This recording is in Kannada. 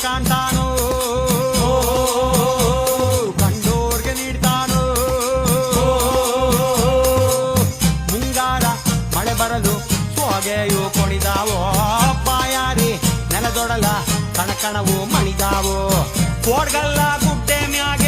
ಕಾಣ್ತಾನೋ ಕಂಡೋರ್ಗೆ ನೀಡ್ತಾನೋ ಮುಂಗಾರ ಮಳೆ ಬರಲು ಸೋಗೆಯು ಕೊಡಿದಾವೋ ಬಾಯಾರಿ ನೆಲದೊಡಲ ಕಣಕಣವು ಮಣಿದಾವೋ ಕೋಡ್ಗಲ್ಲ ಗುಡ್ಡೆ ಮ್ಯಾಗೆ